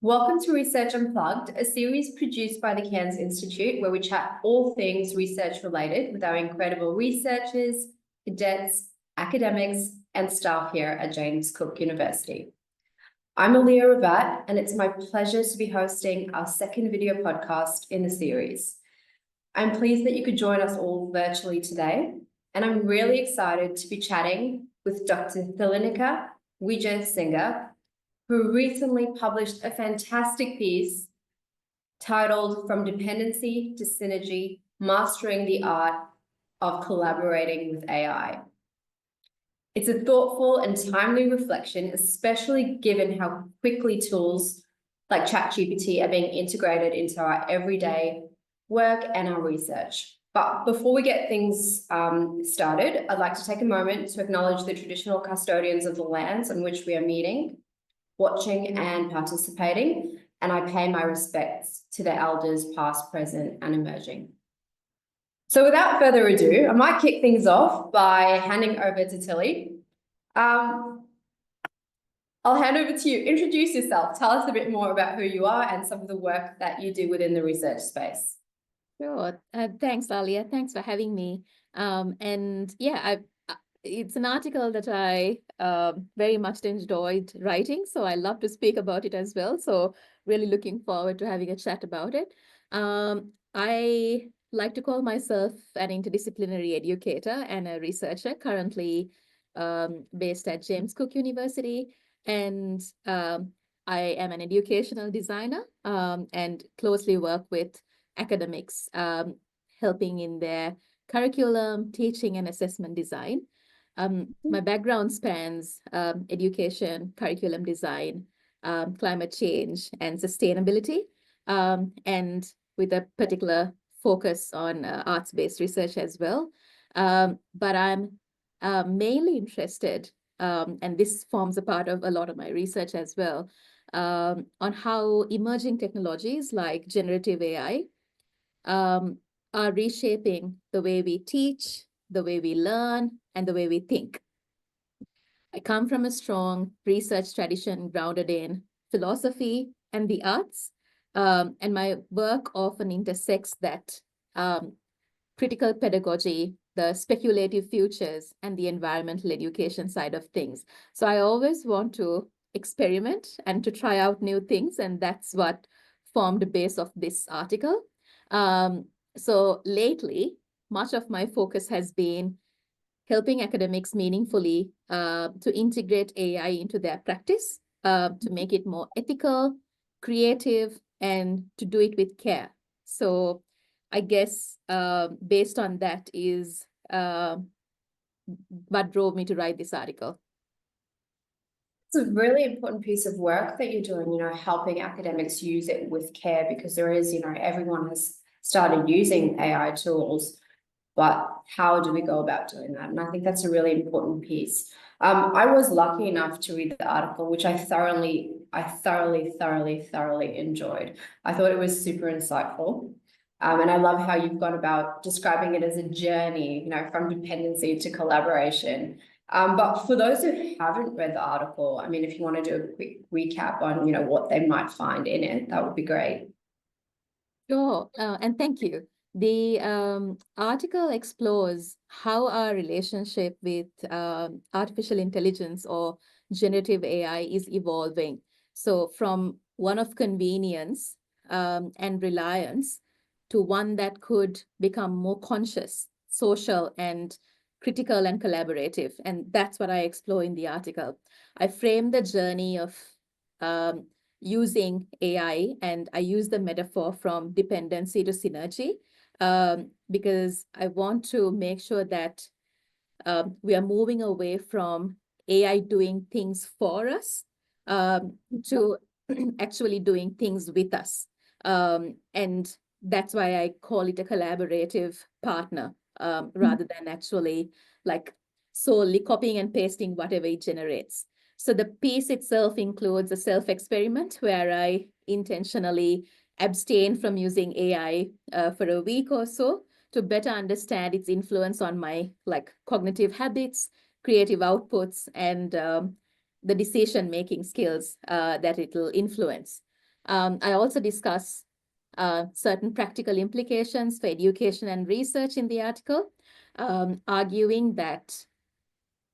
Welcome to Research Unplugged, a series produced by the Cairns Institute where we chat all things research related with our incredible researchers, cadets, academics, and staff here at James Cook University. I'm Aliyah Ravat, and it's my pleasure to be hosting our second video podcast in the series. I'm pleased that you could join us all virtually today, and I'm really excited to be chatting with Dr. Thilinika Wijesinghe, who recently published a fantastic piece titled From Dependency to Synergy, Mastering the Art of Collaborating with AI. It's a thoughtful and timely reflection, especially given how quickly tools like ChatGPT are being integrated into our everyday work and our research. But before we get things started, I'd like to take a moment to acknowledge the traditional custodians of the lands on which we are meeting, watching and participating, and I pay my respects to the elders past, present, and emerging. So without further ado, I might kick things off by handing over to Thili. I'll hand over to you. Introduce yourself. Tell us a bit more about who you are and some of the work that you do within the research space. Sure. Thanks, Aliyah. Thanks for having me. It's an article that I very much enjoyed writing, so I love to speak about it as well. So really looking forward to having a chat about it. I like to call myself an interdisciplinary educator and a researcher, currently based at James Cook University. And I am an educational designer and closely work with academics, helping in their curriculum, teaching, and assessment design. My background spans education, curriculum design, climate change, and sustainability, and with a particular focus on arts-based research as well. But I'm mainly interested, and this forms a part of a lot of my research as well, on how emerging technologies like generative AI are reshaping the way we teach, the way we learn, and the way we think. I come from a strong research tradition grounded in philosophy and the arts, and my work often intersects that critical pedagogy, the speculative futures, and the environmental education side of things. So I always want to experiment and to try out new things, and that's what formed the base of this article. So lately, much of my focus has been helping academics meaningfully to integrate AI into their practice, to make it more ethical, creative, and to do it with care. So I guess based on that is what drove me to write this article. It's a really important piece of work that you're doing, helping academics use it with care, because there is, everyone has started using AI tools, but how do we go about doing that? And I think that's a really important piece. I was lucky enough to read the article, which I thoroughly enjoyed. I thought it was super insightful. And I love how you've gone about describing it as a journey, from dependency to collaboration. But for those who haven't read the article, I mean, if you want to do a quick recap on, what they might find in it, that would be great. Sure, and thank you. The article explores how our relationship with artificial intelligence or generative AI is evolving. So from one of convenience and reliance to one that could become more conscious, social, and critical and collaborative. And that's what I explore in the article. I frame the journey of using AI, and I use the metaphor from dependency to synergy, because I want to make sure that we are moving away from AI doing things for us to actually doing things with us. And that's why I call it a collaborative partner, rather than actually like solely copying and pasting whatever it generates. So the piece itself includes a self-experiment where I intentionally abstain from using AI for a week or so to better understand its influence on my cognitive habits, creative outputs, and the decision-making skills that it will influence. I also discuss certain practical implications for education and research in the article, arguing that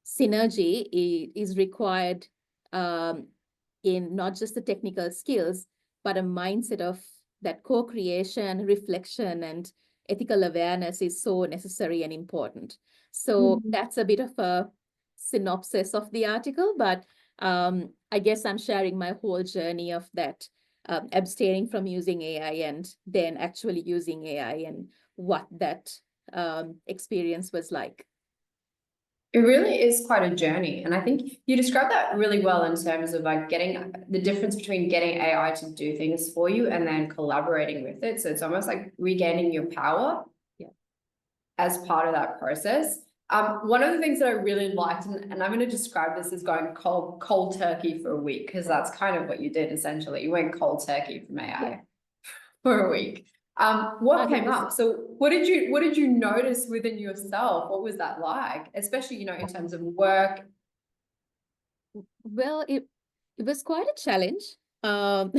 synergy is required in not just the technical skills, but a mindset of that co-creation, reflection, and ethical awareness is so necessary and important. So that's a bit of a synopsis of the article, but I guess I'm sharing my whole journey of that, abstaining from using AI and then actually using AI and what that experience was like. It really is quite a journey. And I think you described that really well in terms of like getting the difference between getting AI to do things for you and then collaborating with it. So it's almost like regaining your power as part of that process. One of the things that I really liked, and I'm going to describe this as going cold turkey for a week, because that's kind of what you did essentially. You went cold turkey from AI for a week. What came up? So what did you notice within yourself? What was that like? Especially, you know, in terms of work. Well, it was quite a challenge. And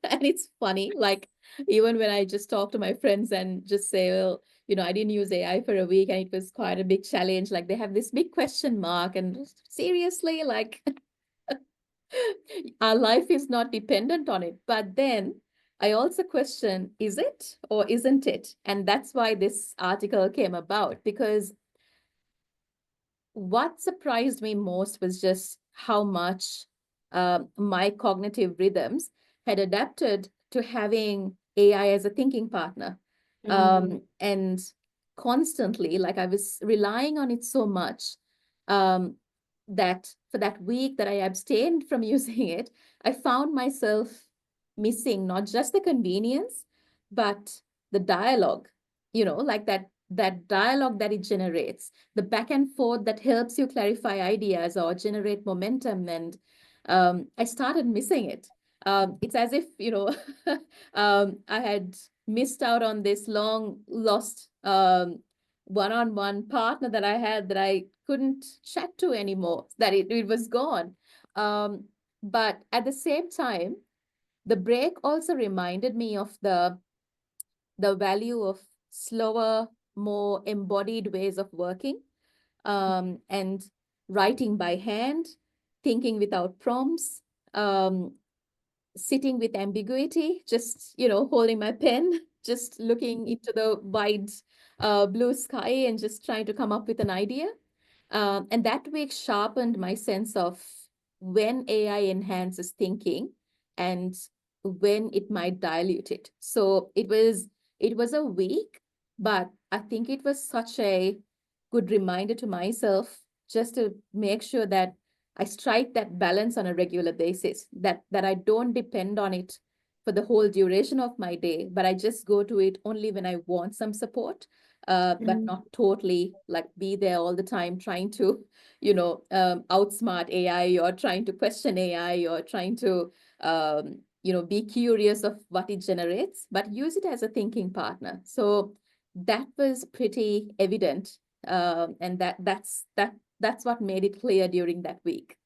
it's funny, like even when I just talk to my friends and just say, well, you know, I didn't use AI for a week and it was quite a big challenge. Like they have this big question mark and seriously, like our life is not dependent on it. But then I also question, is it or isn't it? And that's why this article came about, because what surprised me most was just how much my cognitive rhythms had adapted to having AI as a thinking partner. And constantly, like I was relying on it so much that for that week that I abstained from using it, I found myself missing not just the convenience, but the dialogue, you know, like that dialogue that it generates, the back and forth that helps you clarify ideas or generate momentum. And I started missing it. It's as if, you know, I had missed out on this long lost one-on-one partner that I had that I couldn't chat to anymore, that it was gone. But at the same time, the break also reminded me of the value of slower, more embodied ways of working, and writing by hand, thinking without prompts, sitting with ambiguity, just, you know, holding my pen, just looking into the wide blue sky and just trying to come up with an idea. And that week sharpened my sense of when AI enhances thinking and when it might dilute it. So it was a week, but I think it was such a good reminder to myself just to make sure that I strike that balance on a regular basis, that I don't depend on it for the whole duration of my day, but I just go to it only when I want some support, but not totally like be there all the time trying to, you know, outsmart AI or trying to question AI or trying to, you know, be curious of what it generates, but use it as a thinking partner. So that was pretty evident, and that's what made it clear during that week.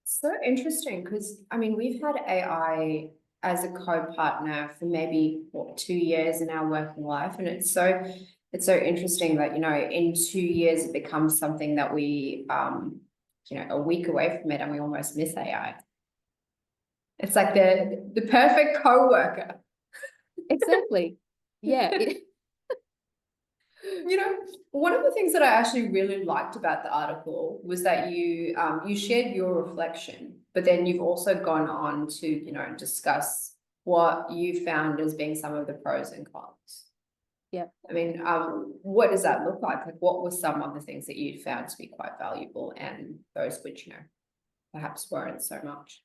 So interesting, because I mean, we've had AI as a co-partner for maybe 2 years in our working life, and it's so interesting that, you know, in 2 years it becomes something that we you know, a week away from it and we almost miss AI. It's like the perfect co-worker. Exactly. Yeah. You know, one of the things that I actually really liked about the article was that you shared your reflection, but then you've also gone on to, you know, discuss what you found as being some of the pros and cons. Yeah. I mean, what does that look like? Like, what were some of the things that you found to be quite valuable and those which, you know, perhaps weren't so much?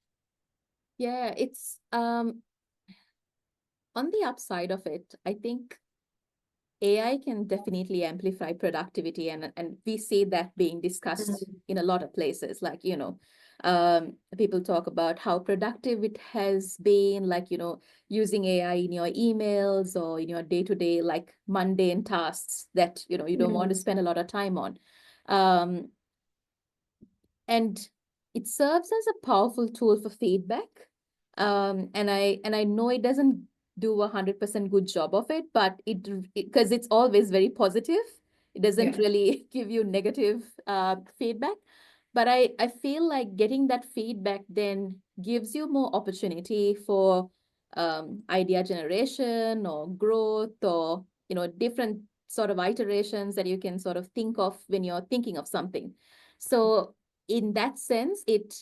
Yeah, it's on the upside of it, I think AI can definitely amplify productivity, and we see that being discussed in a lot of places. Like, you know, people talk about how productive it has been, like, you know, using AI in your emails or in your day-to-day, like mundane tasks that, you know, you don't want to spend a lot of time on. And it serves as a powerful tool for feedback, And I know it doesn't do 100% good job of it, but because it's always very positive, it doesn't Yeah. really give you negative feedback. But I feel like getting that feedback then gives you more opportunity for idea generation or growth, or different sort of iterations that you can sort of think of when you're thinking of something. So in that sense, it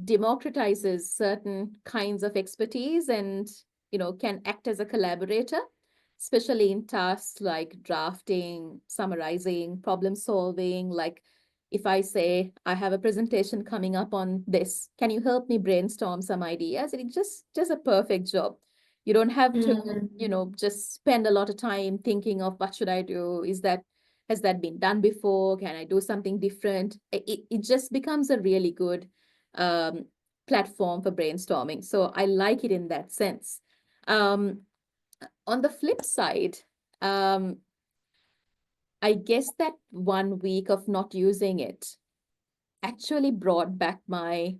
democratizes certain kinds of expertise and can act as a collaborator, especially in tasks like drafting, summarizing, problem solving. Like if I say I have a presentation coming up on this, can you help me brainstorm some ideas? And it just does a perfect job. You don't have to just spend a lot of time thinking of what should I do. Has that been done before? Can I do something different? It just becomes a really good um, platform for brainstorming. So I like it in that sense. Um, on the flip side, um, I guess that 1 week of not using it actually brought back my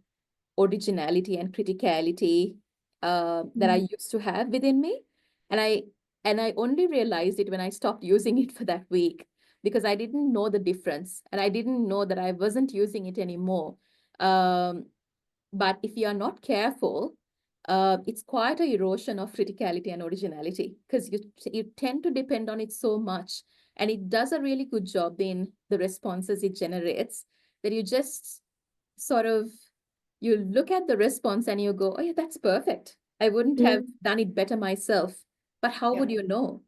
originality and criticality that I used to have within me. And I only realized it when I stopped using it for that week, because I didn't know the difference and I didn't know that I wasn't using it anymore. Um, But if you are not careful, it's quite a erosion of criticality and originality, because you tend to depend on it so much, and it does a really good job in the responses it generates, that you just sort of you look at the response and you go, oh yeah, that's perfect. I wouldn't have done it better myself. But how would Yeah. you know?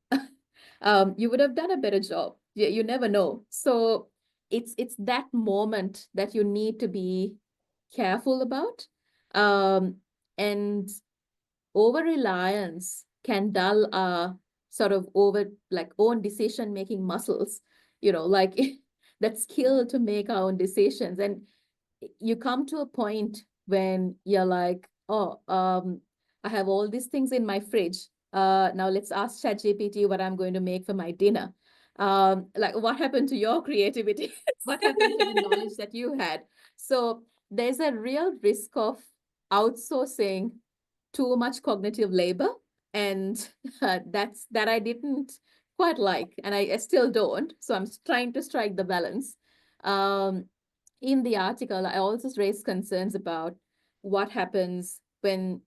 You would have done a better job. You never know. So it's that moment that you need to be careful about. Um, and over-reliance can dull our sort of own decision-making muscles, like that skill to make our own decisions. And you come to a point when you're like, oh, I have all these things in my fridge. Now let's ask ChatGPT what I'm going to make for my dinner. Like, what happened to your creativity? What happened to the knowledge that you had? So there's a real risk of outsourcing too much cognitive labor, and that I didn't quite like, and I still don't. So I'm trying to strike the balance. Um, in the article, I also raised concerns about what happens when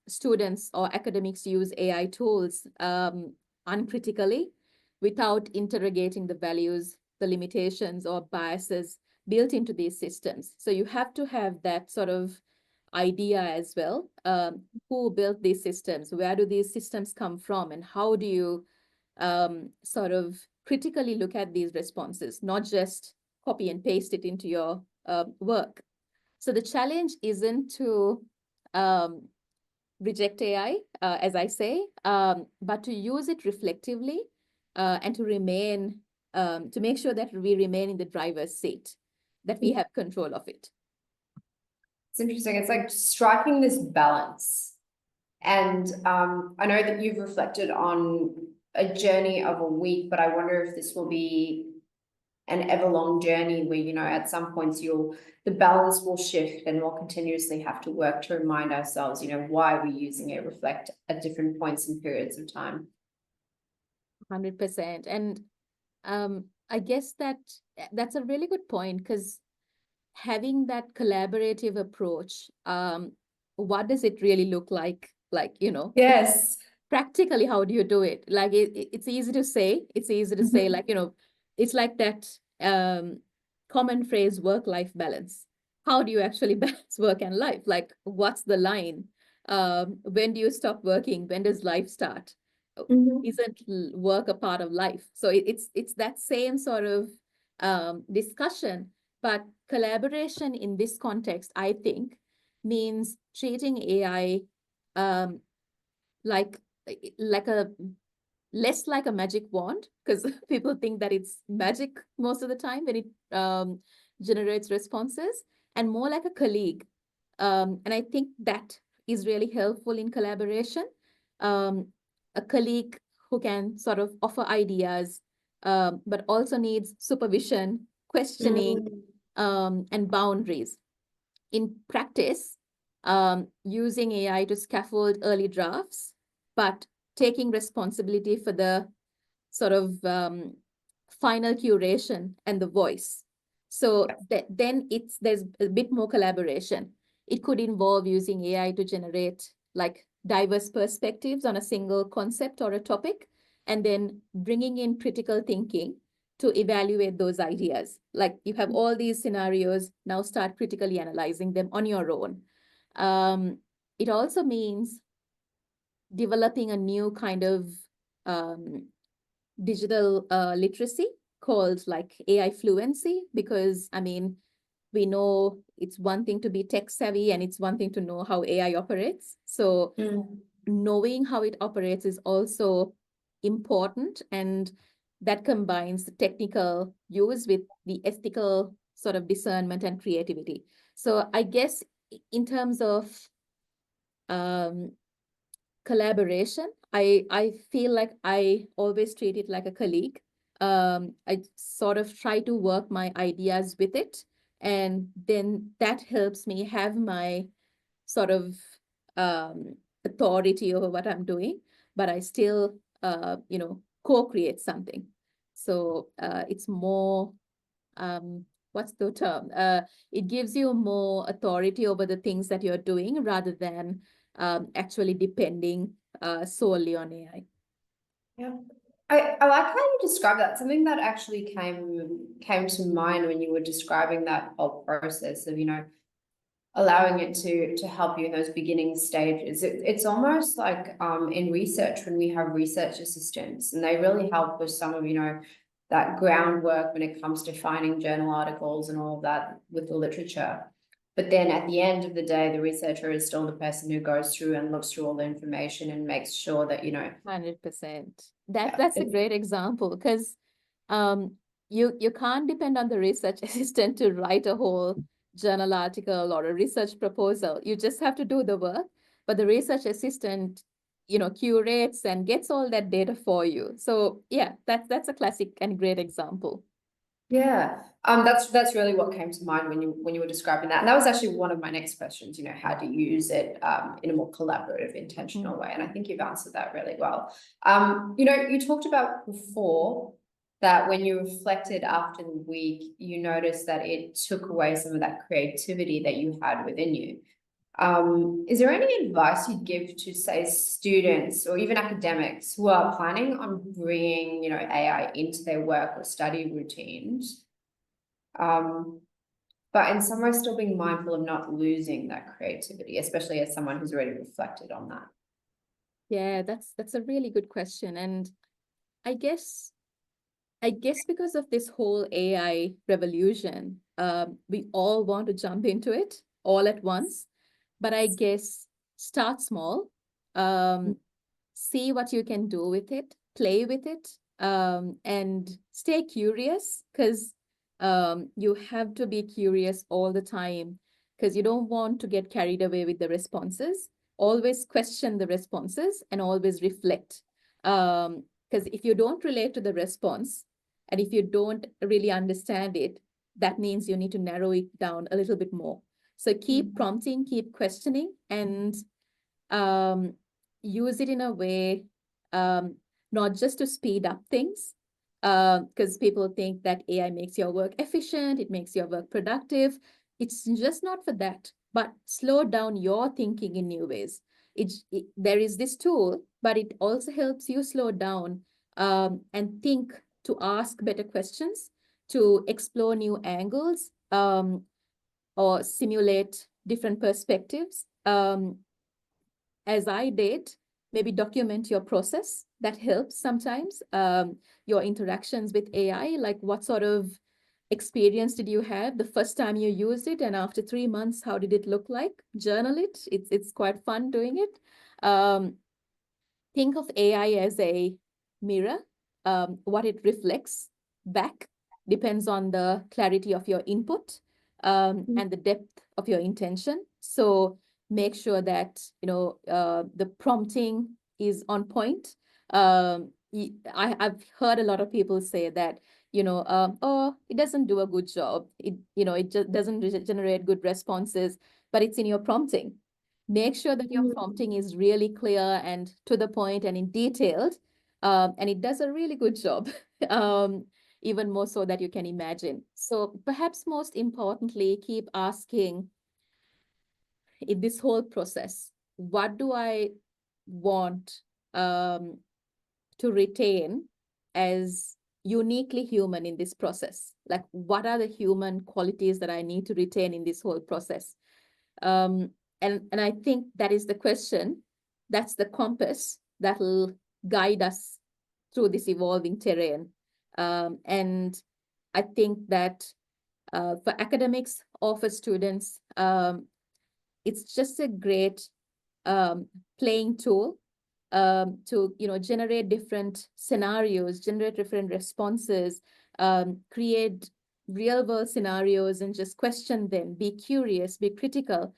students or academics use AI tools uncritically, without interrogating the values, the limitations, or biases built into these systems. So you have to have that sort of idea as well. Who built these systems? Where do these systems come from? And how do you sort of critically look at these responses, not just copy and paste it into your work? So the challenge isn't to um, reject AI, as I say, but to use it reflectively, and to make sure that we remain in the driver's seat, that we have control of it. It's interesting. It's like striking this balance. And I know that you've reflected on a journey of a week, but I wonder if this will be an ever-long journey where, at some points the balance will shift and we'll continuously have to work to remind ourselves, why we're using it, reflect at different points and periods of time. 100%. And I guess that's a really good point, because having that collaborative approach, what does it really look like? Like, Yes. practically, how do you do it? Like it's easy to say. It's easy to say, like, it's like that common phrase, work-life balance. How do you actually balance work and life? Like, what's the line? When do you stop working? When does life start? Isn't work a part of life? So it's that same sort of discussion. But collaboration in this context, I think, means treating AI um, like a less like a magic wand, because people think that it's magic most of the time when it generates responses, and more like a colleague. And I think that is really helpful in collaboration. A colleague who can sort of offer ideas, but also needs supervision, questioning, and boundaries. In practice, using AI to scaffold early drafts, but taking responsibility for the sort of final curation and the voice. So then there's a bit more collaboration. It could involve using AI to generate like diverse perspectives on a single concept or a topic, and then bringing in critical thinking to evaluate those ideas. Like you have all these scenarios, now start critically analyzing them on your own. It also means developing a new kind of digital literacy called like AI fluency, because I mean, we know it's one thing to be tech savvy and it's one thing to know how AI operates. So knowing how it operates is also important, and that combines the technical use with the ethical sort of discernment and creativity. So I guess in terms of collaboration, I feel like I always treat it like a colleague. I sort of try to work my ideas with it, and then that helps me have my sort of authority over what I'm doing, but I still, co-create something. So it's more, what's the term? It gives you more authority over the things that you're doing rather than actually depending solely on AI. Yeah. I like how you describe that. Something that actually came to mind when you were describing that whole process of, allowing it to help you in those beginning stages. It's almost like in research when we have research assistants, and they really help with some of, that groundwork when it comes to finding journal articles and all of that with the literature. But then at the end of the day, the researcher is still the person who goes through and looks through all the information and makes sure that, 100%. yeah, That's a great example, because you can't depend on the research assistant to write a whole journal article or a research proposal. You just have to do the work, but the research assistant, curates and gets all that data for you. So yeah, that's a classic and great example. Yeah, that's really what came to mind when you were describing that. And that was actually one of my next questions, how to use it in a more collaborative, intentional way. And I think you've answered that really well. You talked about before that when you reflected after the week, you noticed that it took away some of that creativity that you had within you. Is there any advice you'd give to, say, students or even academics who are planning on bringing, AI into their work or study routines, but in some way still being mindful of not losing that creativity, especially as someone who's already reflected on that? Yeah, that's a really good question. And I guess because of this whole AI revolution, we all want to jump into it all at once. But I guess start small, see what you can do with it, play with it, and stay curious, because you have to be curious all the time, because you don't want to get carried away with the responses. Always question the responses and always reflect. Because if you don't relate to the response, and if you don't really understand it, that means you need to narrow it down a little bit more. So keep prompting, keep questioning, and use it in a way, not just to speed up things, because people think that AI makes your work efficient, it makes your work productive. It's just not for that, but slow down your thinking in new ways. There is this tool, but it also helps you slow down and think, to ask better questions, to explore new angles, or simulate different perspectives. As I did, maybe document your process. That helps sometimes. Your interactions with AI, like what sort of experience did you have the first time you used it, and after 3 months, how did it look like? Journal it. It's quite fun doing it. Think of AI as a mirror. What it reflects back depends on the clarity of your input, and the depth of your intention. So make sure that the prompting is on point. I've heard a lot of people say that oh, it doesn't do a good job. It just doesn't generate good responses, but it's in your prompting. make sure that your prompting is really clear and to the point and in detailed. And it does a really good job, even more so that you can imagine. So perhaps most importantly, keep asking in this whole process, what do I want to retain as uniquely human in this process? Like, what are the human qualities that I need to retain in this whole process? And I think that is the question. That's the compass that will guide us through this evolving terrain. And I think that for academics or for students, it's just a great playing tool to generate different scenarios, generate different responses, create real world scenarios and just question them, be curious, be critical,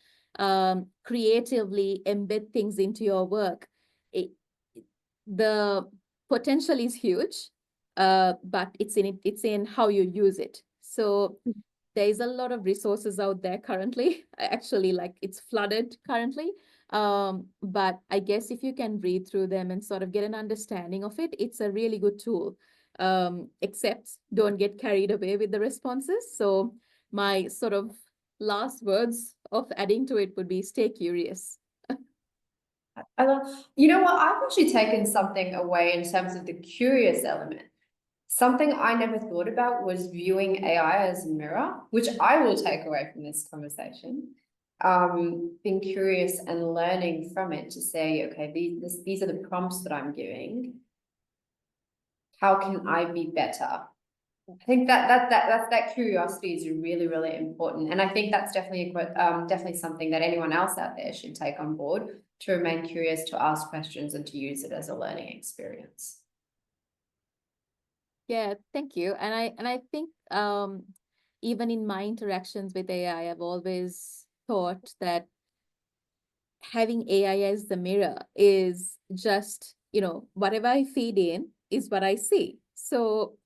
creatively embed things into your work. The potential is huge, but it's in how you use it. So there is a lot of resources out there currently. Actually, like, it's flooded currently. But I guess if you can read through them and sort of get an understanding of it, it's a really good tool. Except don't get carried away with the responses. So my sort of last words of adding to it would be stay curious. I love, you know what, I've actually taken something away in terms of the curious element. Something I never thought about was viewing AI as a mirror, which I will take away from this conversation. Being curious and learning from it to say, okay, these are the prompts that I'm giving. How can I be better? I think that curiosity is really, really important. And I think that's definitely definitely something that anyone else out there should take on board, to remain curious, to ask questions, and to use it as a learning experience. Yeah, thank you. And I think even in my interactions with AI, I've always thought that having AI as the mirror is just, whatever I feed in is what I see. So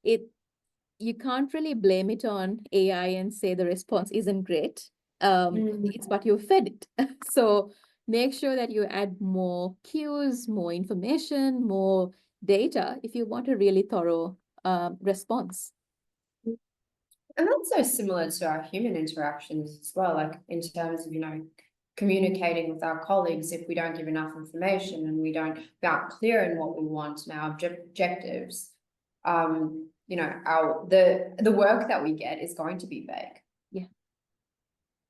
you can't really blame it on AI and say the response isn't great. It's what you fed it. So make sure that you add more cues, more information, more data if you want a really thorough response. And that's so similar to our human interactions as well, like in terms of, communicating with our colleagues. If we don't give enough information and we aren't clear in what we want and our objectives, the work that we get is going to be vague. Yeah.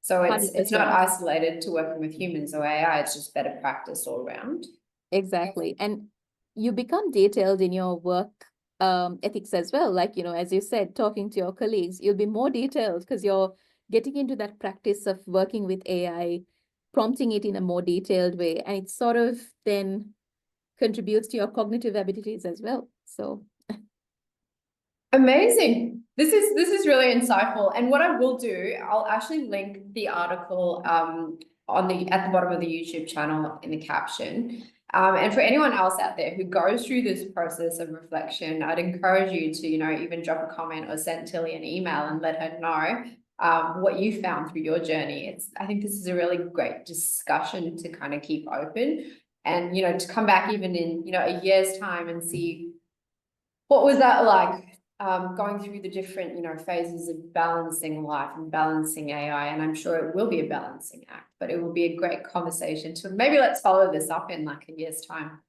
So it's 100%. not isolated to working with humans or AI, it's just better practice all around. Exactly. And you become detailed in your work ethics as well. Like, as you said, talking to your colleagues, you'll be more detailed because you're getting into that practice of working with AI, prompting it in a more detailed way. And it sort of then contributes to your cognitive abilities as well. So amazing. This is really insightful. And what I will do, I'll actually link the article at the bottom of the YouTube channel in the caption. And for anyone else out there who goes through this process of reflection, I'd encourage you to, even drop a comment or send Thili an email and let her know what you found through your journey. I think this is a really great discussion to kind of keep open, and, to come back even in, a year's time and see what was that like, going through the different, phases of balancing life and balancing AI. And I'm sure it will be a balancing act, but it will be a great conversation to maybe let's follow this up in like a year's time.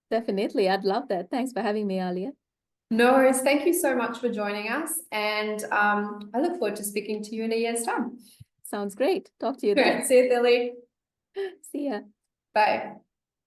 Definitely. I'd love that. Thanks for having me, Aliyah. No worries. Thank you so much for joining us. And I look forward to speaking to you in a year's time. Sounds great. Talk to you then. See you, Thili. See ya. Bye.